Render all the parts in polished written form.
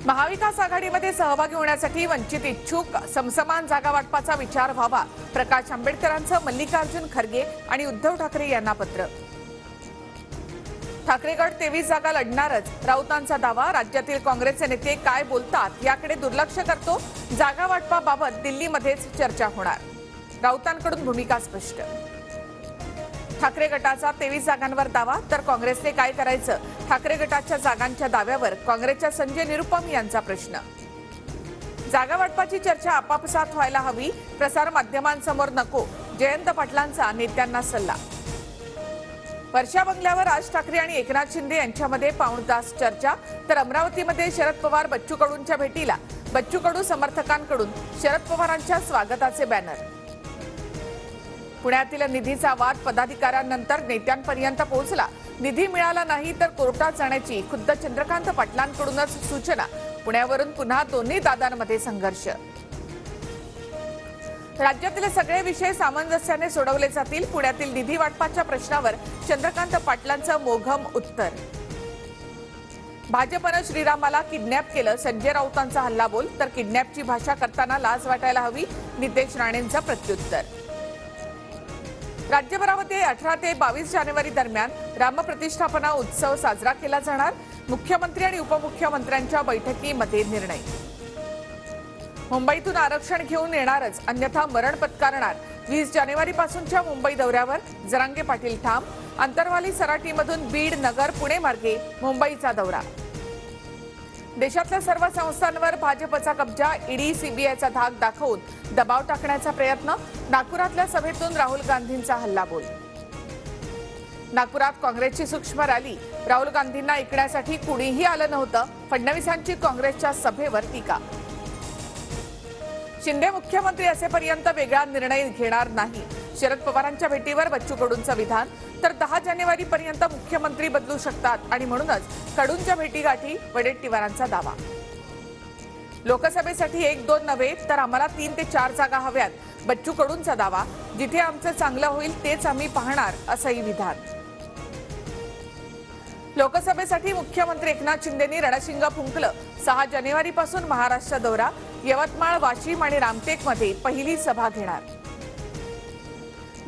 महाविकास आघाडीमध्ये सहभागी होण्यासाठी वंचित इच्छुक समसमान जागा वाटपाचा विचार व्हावा. प्रकाश आंबेडकरांचं मल्लिकार्जुन खरगे आणि उद्धव ठाकरे यांना पत्र. ठाकरे गट 23 जागा लढणारच, राऊतांचा दावा. राज्यातील काँग्रेसचे नेते काय बोलतात याकडे दुर्लक्ष करतो. जागा वाटपाबाबत दिल्लीमध्येच चर्चा होणार. राऊतांकडून भूमिका स्पष्ट. ठाकरे गटाचा 23 जागांवर दावा, तर काँग्रेसने काय करायचं? ठाकरे गटाच्या जागांच्या दाव्यावर काँग्रेसच्या संजय निरुपम यांचा प्रश्न. जागा वाटपाची चर्चा आपापसात व्हायला हवी, प्रसार माध्यमांसमोर नको. जयंत पाटलांचा नेत्यांना सल्ला. वर्षा बंगल्यावर राज ठाकरे आणि एकनाथ शिंदे यांच्यामध्ये पाऊण तास चर्चा, तर अमरावतीमध्ये शरद पवार बच्चू कडूंच्या भेटीला. बच्चू कडू समर्थकांकडून शरद पवारांच्या स्वागताचे बॅनर. पुण्यातील निधीचा वाद पदाधिकाऱ्यांनंतर नेत्यांपर्यंत पोहोचला. निधी मिळाला नाही तर कोर्टात जाण्याची खुद्द चंद्रकांत पाटलांकडूनच सूचना. पुण्यावरून पुन्हा दोन्ही दादांमध्ये संघर्ष. राज्यातील सगळे विषय सामंजस्याने सोडवले जातील. पुण्यातील निधी वाटपाच्या प्रश्नावर चंद्रकांत पाटलांचं मोघम उत्तर. भाजपनं श्रीरामाला किडनॅप केलं, संजय राऊतांचा हल्लाबोल. तर किडनॅपची भाषा करताना लाज वाटायला हवी, नितेश राणेंचं प्रत्युत्तर. राज्यभरामध्ये 18 ते 22 जानेवारी दरम्यान रामप्रतिष्ठापना उत्सव साजरा केला जाणार. मुख्यमंत्री आणि उपमुख्यमंत्र्यांच्या बैठकीमध्ये निर्णय. मुंबईतून आरक्षण घेऊन येणारच, अन्यथा मरण पत्करणार. 20 जानेवारीपासूनच्या मुंबई दौऱ्यावर जरांगे पाटील ठाम. अंतरवाली सराटीमधून बीड, नगर, पुणे मार्गे मुंबईचा दौरा. देशातल्या सर्व संस्थांवर भाजपचा कब्जा. ईडी, सीबीआयचा धाक दाखवून दबाव टाकण्याचा प्रयत्न. नागपुरातल्या सभेतून राहुल गांधींचा हल्लाबोल. नागपुरात काँग्रेसची सूक्ष्म रॅली. राहुल गांधींना ऐकण्यासाठी कुणीही आलं नव्हतं. फडणवीसांची काँग्रेसच्या सभेवर टीका. शिंदे मुख्यमंत्री असेपर्यंत वेगळा निर्णय घेणार नाही. शरद पवारांच्या भेटीवर बच्चू कडूंचं विधान. तर 10 जानेवारीपर्यंत मुख्यमंत्री बदलू शकतात आणि म्हणूनच कडूंच्या भेटीगाठी. वडेट्टीवारांचा दावा. लोकसभेसाठी 1-2 नव्हे तर आम्हाला 3 ते 4 जागा हव्यात. बच्चू कडूंचा दावा. जिथे आमचं चांगलं होईल तेच आम्ही पाहणार, असंही विधान. लोकसभेसाठी मुख्यमंत्री एकनाथ शिंदेंनी रणशिंग फुंकलं. 6 जानेवारीपासून महाराष्ट्र दौरा. यवतमाळ, वाशिम आणि रामटेकमध्ये पहिली सभा घेणार.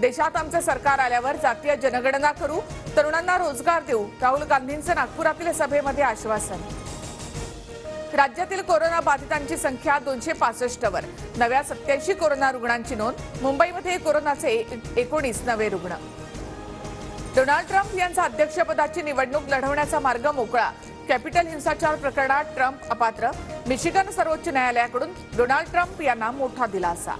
देशात आमचं सरकार आल्यावर जातीय जनगणना करू, तरुणांना रोजगार देऊ. राहुल गांधींचं नागपुरातील सभेमध्ये आश्वासन. राज्यातील कोरोना बाधितांची संख्या 265 वर. नव्या 87 कोरोना रुग्णांची नोंद. मुंबईमध्ये कोरोनाचे 19 नवे रुग्ण. डोनाल्ड ट्रम्प यांचा अध्यक्षपदाची निवडणूक लढवण्याचा मार्ग मोकळा. कॅपिटल हिंसाचार प्रकरणात ट्रम्प अपात्र. मिशिगन सर्वोच्च न्यायालयाकडून डोनाल्ड ट्रम्प यांना मोठा दिलासा.